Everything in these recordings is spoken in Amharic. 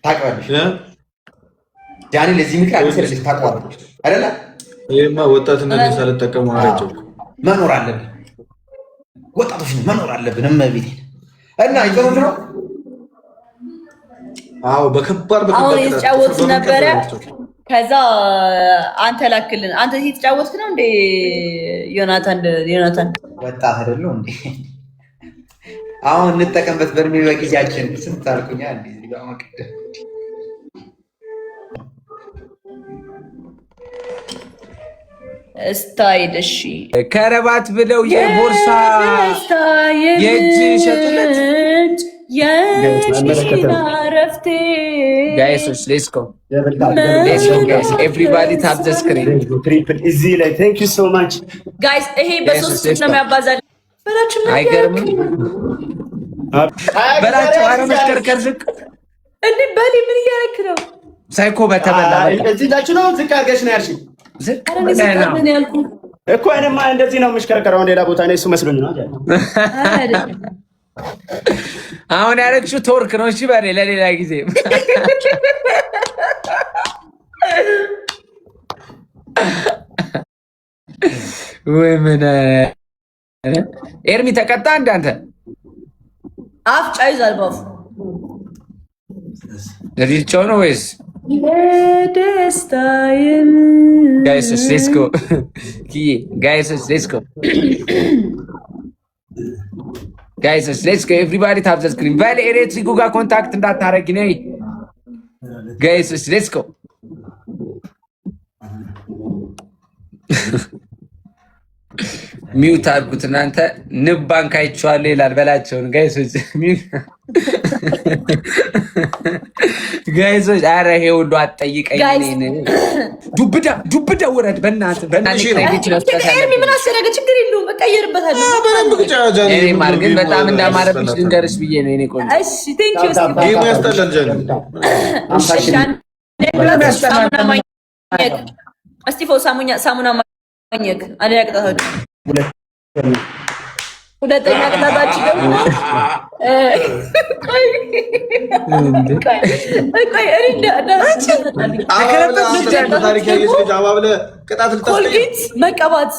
ታውቂዋለሽ ጃኒ ለዚህ ምክር አልሰለሽ ታውቂዋለሽ አይደለ? ይሄማ ወጣትነት ሳልጠቀም አረጀው መኖር አለብን ወጣቶች መኖር አለብን። እመቤቴ እና ይቀሩት ነው። አዎ በከባድ አሁን የተጫወቱ ነበረ። ከዛ አንተ ላክልን። አንተ የተጫወትክ ነው እንዴ ዮናታን ወጣ አይደለም እንዴ? አሁን እንጠቀምበት በእድሜ በጊዜያችን ስንት አልኩኛ እንዴ ጋር ማቀደ ስታይል እሺ ከረባት ብለው የቦርሳ የእጅ ሸጡለት የረፍቴ ጋይሶች ሌትስ ጎ ጋይስ ኤቭሪባዲ ታፕ ዘ ስክሪን እዚህ ላይ ቴንክ ዩ ሶ ማች ጋይስ። ይሄ በሶስት ነው የሚያባዛል በላችሁ። አይገርምም? በላችሁ አረ መስከርከር ዝቅ እንዴ በሊ ምን እያደረክ ነው? ሳይኮ በተበላ እዚህ ታች ነው ዝቅ አድርገሽ ነው ያልሽኝ እኮ። እኔማ እንደዚህ ነው የምሽከረከረው ሌላ ቦታ ነው እሱ መስሎኝ ነው። አሁን ያለችው ቶርክ ነው። እሺ በኔ ለሌላ ጊዜ ወይ ምን ኤርሚ ተቀጣ እንዳንተ አፍጫ ይዛል ባፍ ለዲቻው ነው ወይስ ደስታዬን ጋይስ ሌትስ ጎ ጋይስ ሌትስ ጎ ጋይስ ሌትስ ጎ ኤቭሪባዲ ታፕ ዘ ስክሪን ቫለ ኤሌክትሪኩ ጋር ኮንታክት እንዳታረጊ ነይ ጋይስ ሌትስ ጎ ሚውት አድርጉት እናንተ። ንብ ባንክ አይቼዋለሁ ይላል በላቸውን ጋይሶች ጋይሶች። ኧረ ይሄ ሁሉ አትጠይቀኝ። ዱብዳ ውረድ በእናትህ ምን አስደረገ? ችግር የለውም እቀይርበታለሁ። ግን በጣም እንዳማረብሽ ልንገርሽ ብዬ ነው የእኔ ቆንጆ። እስጢፎ ሳሙና ማኘክ አንደኛ ቅጣታችሁ፣ ሁለተኛ ቅጣታችሁ ደግሞ ኮልጌት መቀባት።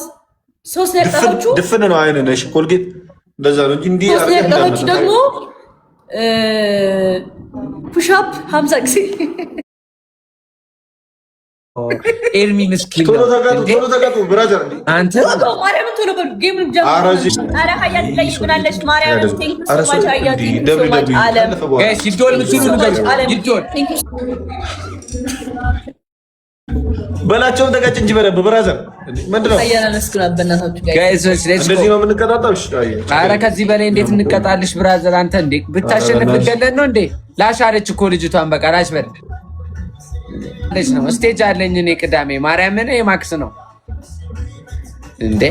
ሶስት ነቅጣታችሁ ድፍን ነው አይነ ነሽ ኮልጌት እንደዛ ነው እንጂ እንዲህ ሶስት ነቅጣታችሁ ደግሞ ፑሻፕ 50 ጊዜ ኤርሚ ምስኪን ቶሎ ተቀጡ ብራዘር። አንተ ማርያምን ቶሎ በሉ። ጌም ጀምሩ። ኧረ ሀያት ላይ ይብናለሽ ማርያምን ቴንክ ዩ ሶ ማች ሀያት ቴንክ ዩ ሶ ማች አለም ጋይስ ይዶል ምስሉ ንገሩ ይዶል በላቸውን ተቀጭ እንጂ በረብ ብራዘር ምንድነው አያናነስኩና በእናታችሁ ጋይስ ሌትስ ጎ። እንደዚህ ነው የምንቀጣጣው? እሺ ኧረ ከዚህ በላይ እንዴት እንቀጣልሽ ብራዘር? አንተ እንዴ ብታሸንፍ ልገለን ነው እንዴ? ላሻለች እኮ ልጅቷን በቃ ላሽ በል ነው ስቴጅ አለኝ እኔ ቅዳሜ ማርያምን የማክስ ነው እንዴ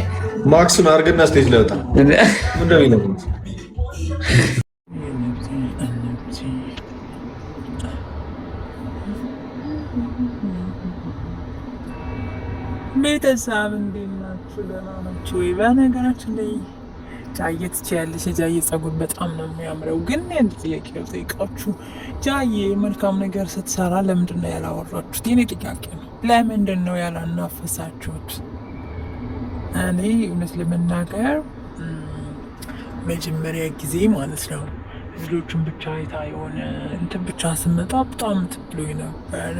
ማክስ ነው አርገና ስቴጅ ላይ ወጣ ምንድነው ነው ቤተሰብ እንዴት ናችሁ? ደህና ናችሁ ወይ? በነገራችን ላይ ጃዬ ትችያለሽ። የጃዬ ጸጉር በጣም ነው የሚያምረው። ግን አንድ ጥያቄ ልጠይቃችሁ። ጃዬ መልካም ነገር ስትሰራ ለምንድን ነው ያላወራችሁት? የኔ ጥያቄ ነው። ለምንድን ነው ያላናፈሳችሁት? እኔ እውነት ለመናገር መጀመሪያ ጊዜ ማለት ነው ልጆቹን ብቻ አይታ የሆነ እንትን ብቻ ስመጣ በጣም ትብሎኝ ነበር።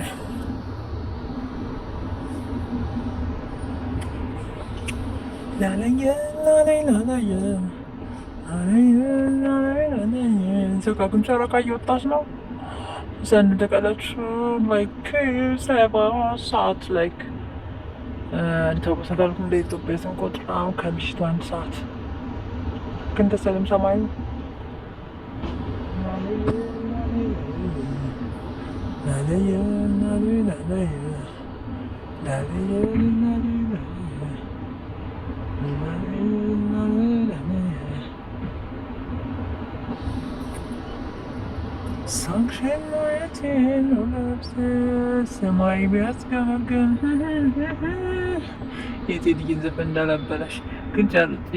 ሰው ከጉንቻ ረቃ እየወጣች ነው ዘንድ ተቀለች ላይክ 7 ሰዓት ላይክ እንተቆሰታልኩ እንደ ኢትዮጵያ ስንቆጥር ከምሽቱ 1 ሰዓት ግን ተሰልም ሰማዩ ሰማይ ቢያስገመግም የቴዲን ዘፈን እንዳላበላሽ ግን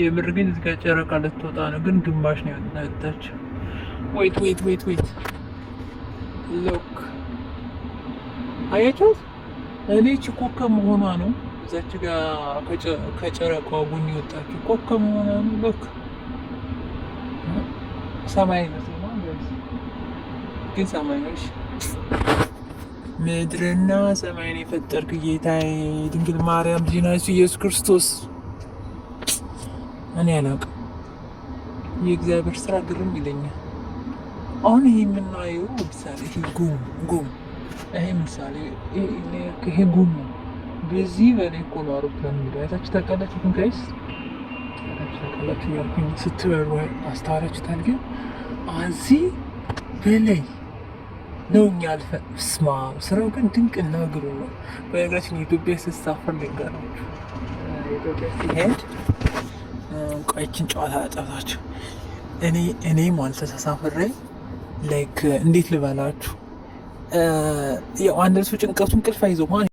የምር ግን እዚጋ ጨረቃ ልትወጣ ነው፣ ግን ግማሽ ነው የወጣችው። ወይት ሎክ አያችሁት? እኔ ኮከብ መሆኗ ነው። እዛች ጋር ከጨረቃዋ ቡኒ ወጣችሁ ኮከብ መሆኗ ነው። ሎክ ሰማይ ነው ግን ሰማይ ነው። ምድርና ሰማይን የፈጠርክ ጌታዬ ድንግል ማርያም ልጅ ናችሁ ኢየሱስ ክርስቶስ። እኔ አላውቅም፣ የእግዚአብሔር ስራ ግርም ይለኛል። አሁን ይሄ የምናየው ምሳሌ ይሄ ጉም ይሄ ምሳሌ ይሄ ጉም ነው። በዚህ በላይ እኮ ነው አውሮፕላን የሚሄደው። አይታችሁ ታውቃላችሁ? ግን ጋይስ ታውቃላችሁ ያልኩኝ ስትበሩ አስተዋላችሁታል? ግን እዚህ በላይ ነው እኛ አልፈን ስማ፣ ስራው ግን ድንቅና ግሩም ነው። በነገራችን የኢትዮጵያ ስሳፈር ልንገራችሁ፣ ኢትዮጵያ ሲሄድ ቆይችን ጨዋታ ጨዋታችሁ እኔ ማለት ተሳፍሬ ላይክ እንዴት ልበላችሁ፣ ያው አንድ ሰው ጭንቀቱን እንቅልፍ አይዞህ